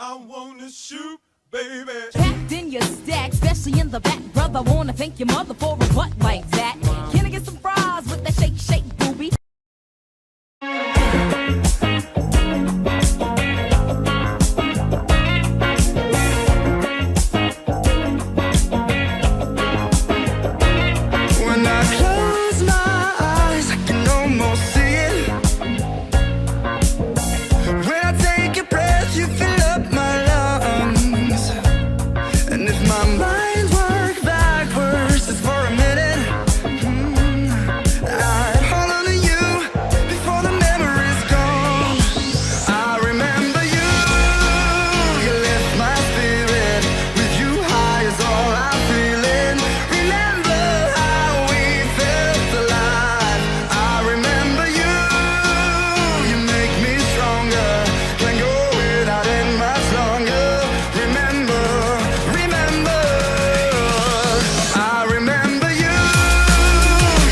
I wanna shoot, baby. Packed in your stack, especially in the back, brother. Wanna thank your mother for a butt like that. Can I get some fries with that shake, shake, booby? When I close my eyes, I can almost see it. When I take a breath, you fill up my lungs. And if my mind worked backwards just for a minute, I'd hold on to you before the memory's gone. I remember you, you lift my spirit. With you high is all I'm feeling. Remember how we felt alive. I remember you, you make me stronger. Can't go without it much longer. Remember, remember, I remember you,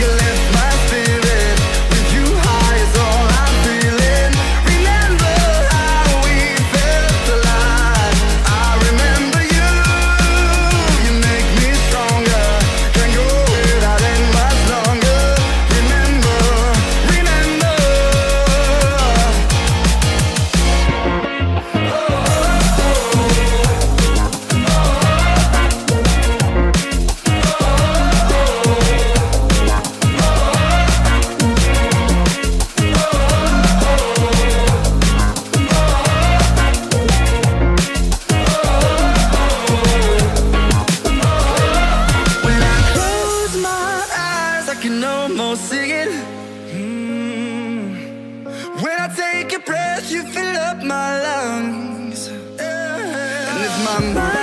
you lift my spirit. With you high is all I'm feeling. Remember how we felt alive. I remember you, you make me stronger. Can't go without it much longer. Remember, remember. When I close my eyes, I can almost see it. When I take a breath, you fill up my lungs. And if my mind